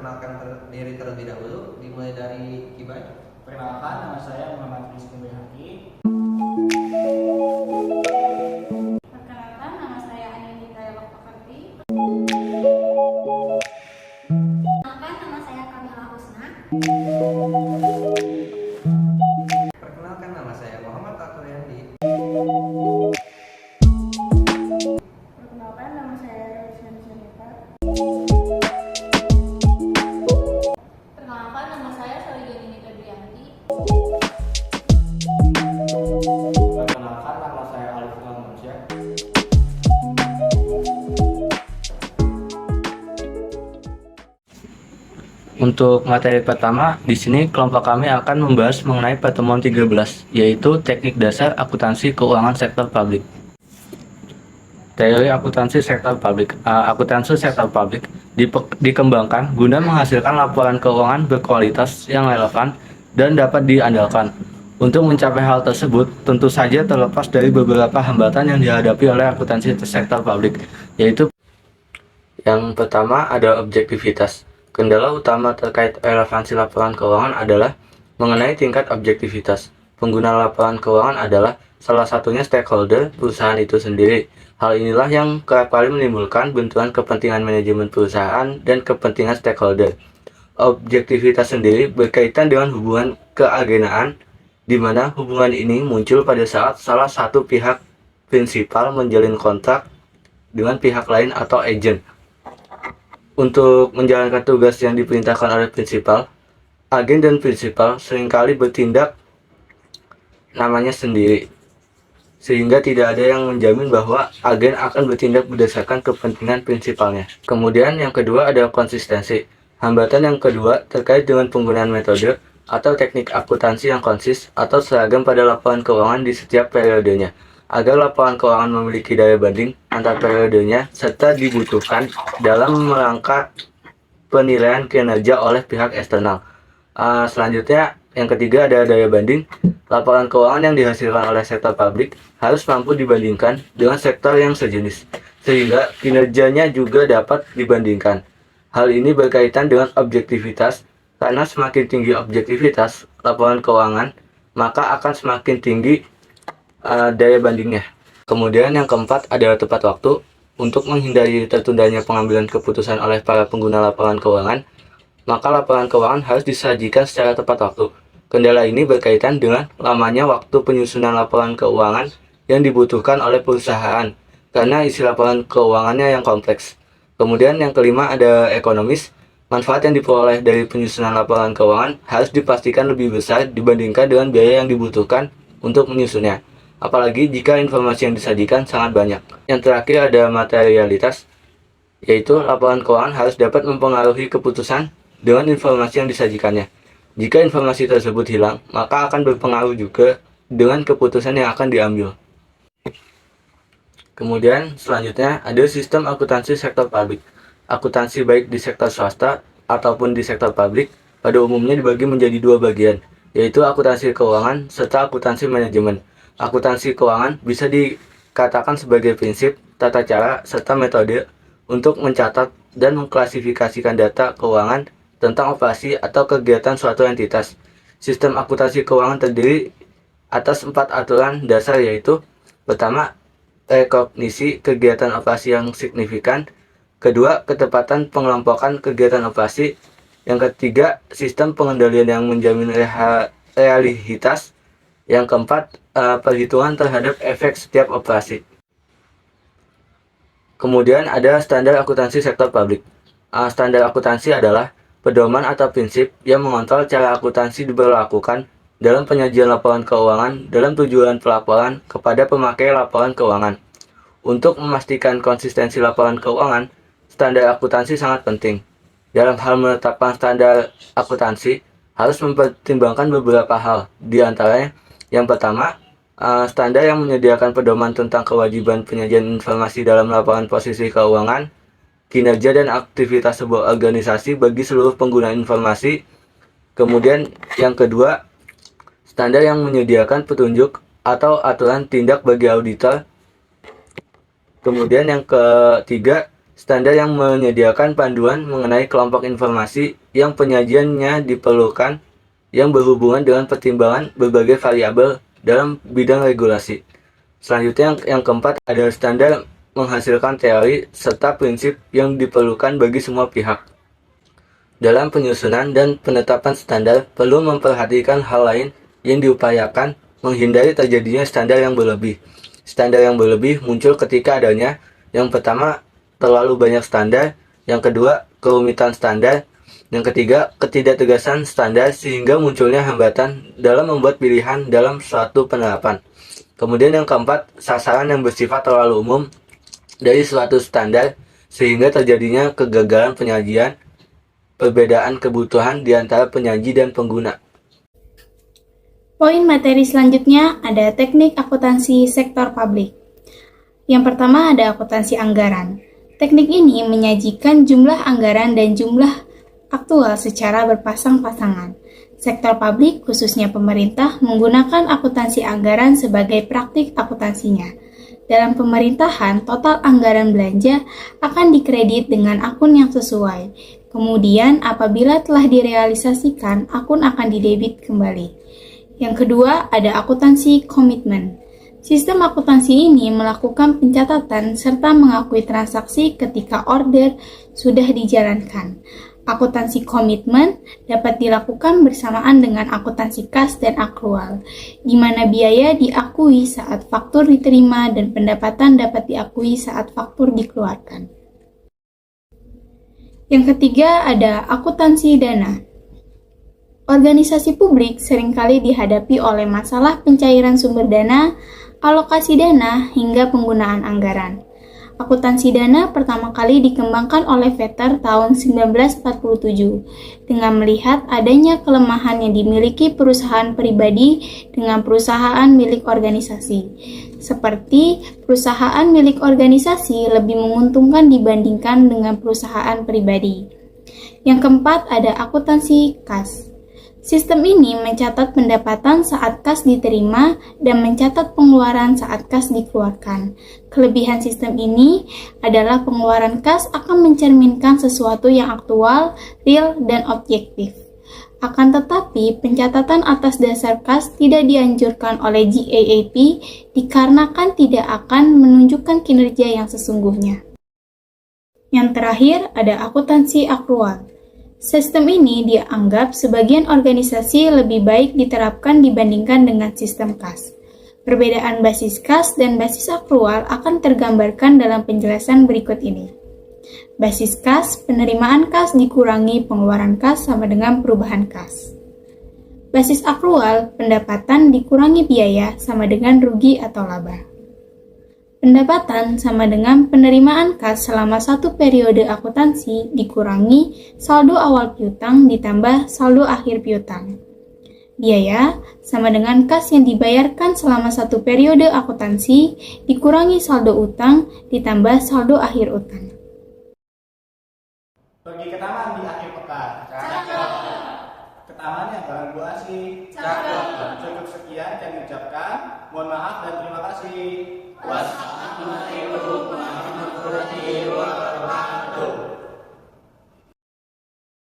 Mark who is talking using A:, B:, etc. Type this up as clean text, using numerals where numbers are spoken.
A: memperkenalkan diri terlebih dahulu, dimulai dari Kibai.
B: Perkenalkan, nama saya Muhammad Rizky Behaki.
C: Perkenalkan, nama saya Anindita Waktokerti. Perkenalkan, nama saya Kamila Husna.
A: Perkenalkan, nama saya Muhammad Aturiyandi.
C: Perkenalkan, nama saya Rosyam Syarifat. Perkenalkan, nama saya Soliganini Febrianti.
B: Perkenalkan, nama saya Alif Mansyah.
D: Untuk materi pertama, di sini kelompok kami akan membahas mengenai pertemuan 13, yaitu teknik dasar akuntansi keuangan sektor publik. Teori akuntansi sektor publik. Akuntansi sektor publik dikembangkan guna menghasilkan laporan keuangan berkualitas yang relevan dan dapat diandalkan. Untuk mencapai hal tersebut, tentu saja terlepas dari beberapa hambatan yang dihadapi oleh akuntansi sektor publik, yaitu yang pertama ada objektivitas. Kendala utama terkait relevansi laporan keuangan adalah mengenai tingkat objektivitas. Pengguna laporan keuangan adalah salah satunya stakeholder perusahaan itu sendiri. Hal inilah yang kerap kali menimbulkan benturan kepentingan manajemen perusahaan dan kepentingan stakeholder. Objektivitas sendiri berkaitan dengan hubungan keagenaan, di mana hubungan ini muncul pada saat salah satu pihak prinsipal menjalin kontrak dengan pihak lain atau agent. Untuk menjalankan tugas yang diperintahkan oleh prinsipal, agen dan prinsipal seringkali bertindak namanya sendiri, sehingga tidak ada yang menjamin bahwa agen akan bertindak berdasarkan kepentingan prinsipalnya. Kemudian yang kedua ada konsistensi. Hambatan yang kedua terkait dengan penggunaan metode atau teknik akuntansi yang konsis atau seragam pada laporan keuangan di setiap periodenya, agar laporan keuangan memiliki daya banding antar periodenya serta dibutuhkan dalam rangka penilaian kinerja oleh pihak eksternal. Selanjutnya, yang ketiga ada daya banding. Laporan keuangan yang dihasilkan oleh sektor publik harus mampu dibandingkan dengan sektor yang sejenis, sehingga kinerjanya juga dapat dibandingkan. Hal ini berkaitan dengan objektivitas, karena semakin tinggi objektivitas laporan keuangan, maka akan semakin tinggi daya bandingnya. Kemudian yang keempat adalah tepat waktu. Untuk menghindari tertundanya pengambilan keputusan oleh para pengguna laporan keuangan, maka laporan keuangan harus disajikan secara tepat waktu. Kendala ini berkaitan dengan lamanya waktu penyusunan laporan keuangan yang dibutuhkan oleh perusahaan, karena isi laporan keuangannya yang kompleks. Kemudian yang kelima ada ekonomis. Manfaat yang diperoleh dari penyusunan laporan keuangan harus dipastikan lebih besar dibandingkan dengan biaya yang dibutuhkan untuk menyusunnya, apalagi jika informasi yang disajikan sangat banyak. Yang terakhir ada materialitas, yaitu laporan keuangan harus dapat mempengaruhi keputusan dengan informasi yang disajikannya. Jika informasi tersebut hilang, maka akan berpengaruh juga dengan keputusan yang akan diambil. Kemudian selanjutnya ada sistem akuntansi sektor publik. Akuntansi baik di sektor swasta ataupun di sektor publik pada umumnya dibagi menjadi dua bagian, yaitu akuntansi keuangan serta akuntansi manajemen. Akuntansi keuangan bisa dikatakan sebagai prinsip, tata cara, serta metode untuk mencatat dan mengklasifikasikan data keuangan tentang operasi atau kegiatan suatu entitas. Sistem akuntansi keuangan terdiri atas 4 aturan dasar, yaitu pertama, rekognisi kegiatan operasi yang signifikan. Kedua, ketepatan pengelompokan kegiatan operasi. Yang ketiga, sistem pengendalian yang menjamin realitas. Yang keempat, perhitungan terhadap efek setiap operasi. Kemudian ada standar akuntansi sektor publik. Standar akuntansi adalah pedoman atau prinsip yang mengontrol cara akuntansi diberlakukan dalam penyajian laporan keuangan dalam tujuan pelaporan kepada pemakai laporan keuangan. Untuk memastikan konsistensi laporan keuangan, standar akuntansi sangat penting. Dalam hal menetapkan standar akuntansi, harus mempertimbangkan beberapa hal, di antaranya yang pertama, standar yang menyediakan pedoman tentang kewajiban penyajian informasi dalam laporan posisi keuangan, kinerja dan aktivitas sebuah organisasi bagi seluruh pengguna informasi. Kemudian yang kedua, standar yang menyediakan petunjuk atau aturan tindak bagi auditor. Kemudian yang ketiga, Standar yang menyediakan panduan mengenai kelompok informasi yang penyajiannya diperlukan yang berhubungan dengan pertimbangan berbagai variabel dalam bidang regulasi. Selanjutnya yang keempat adalah standar menghasilkan teori serta prinsip yang diperlukan bagi semua pihak. Dalam penyusunan dan penetapan standar perlu memperhatikan hal lain yang diupayakan menghindari terjadinya standar yang berlebih. Standar yang berlebih muncul ketika adanya yang pertama, terlalu banyak standar, yang kedua, kerumitan standar, yang ketiga, ketidaktegasan standar sehingga munculnya hambatan dalam membuat pilihan dalam suatu penerapan. Kemudian yang keempat, sasaran yang bersifat terlalu umum dari suatu standar sehingga terjadinya kegagalan penyajian, perbedaan kebutuhan di antara penyaji dan pengguna.
C: Poin materi selanjutnya ada teknik akuntansi sektor publik. Yang pertama ada akuntansi anggaran. Teknik ini menyajikan jumlah anggaran dan jumlah aktual secara berpasang-pasangan. Sektor publik, khususnya pemerintah, menggunakan akuntansi anggaran sebagai praktik akuntansinya. Dalam pemerintahan, total anggaran belanja akan dikredit dengan akun yang sesuai. Kemudian, apabila telah direalisasikan, akun akan didebit kembali. Yang kedua, ada akuntansi komitmen. Sistem akuntansi ini melakukan pencatatan serta mengakui transaksi ketika order sudah dijalankan. Akuntansi komitmen dapat dilakukan bersamaan dengan akuntansi kas dan akrual, di mana biaya diakui saat faktur diterima dan pendapatan dapat diakui saat faktur dikeluarkan. Yang ketiga ada akuntansi dana. Organisasi publik seringkali dihadapi oleh masalah pencairan sumber dana, alokasi dana, hingga penggunaan anggaran. Akuntansi dana pertama kali dikembangkan oleh Vetter tahun 1947 dengan melihat adanya kelemahan yang dimiliki perusahaan pribadi dengan perusahaan milik organisasi. Seperti perusahaan milik organisasi lebih menguntungkan dibandingkan dengan perusahaan pribadi. Yang keempat ada akuntansi kas. Sistem ini mencatat pendapatan saat kas diterima dan mencatat pengeluaran saat kas dikeluarkan. Kelebihan sistem ini adalah pengeluaran kas akan mencerminkan sesuatu yang aktual, real, dan objektif. Akan tetapi, pencatatan atas dasar kas tidak dianjurkan oleh GAAP dikarenakan tidak akan menunjukkan kinerja yang sesungguhnya. Yang terakhir ada akuntansi akrual. Sistem ini dianggap sebagian organisasi lebih baik diterapkan dibandingkan dengan sistem kas. Perbedaan basis kas dan basis akrual akan tergambarkan dalam penjelasan berikut ini. Basis kas, penerimaan kas dikurangi pengeluaran kas sama dengan perubahan kas. Basis akrual, pendapatan dikurangi biaya sama dengan rugi atau laba. Pendapatan sama dengan penerimaan kas selama satu periode akuntansi dikurangi saldo awal piutang ditambah saldo akhir piutang. Biaya sama dengan kas yang dibayarkan selama satu periode akuntansi dikurangi saldo utang ditambah saldo akhir utang.
B: Pergi ke taman di akhir pekan.
C: Cakep.
B: Ke taman yang bareng Bu Asih.
C: Cakep.
B: Cukup sekian kami ucapkan. Mohon maaf dan terima kasih.
A: Wassalamualaikum warahmatullahi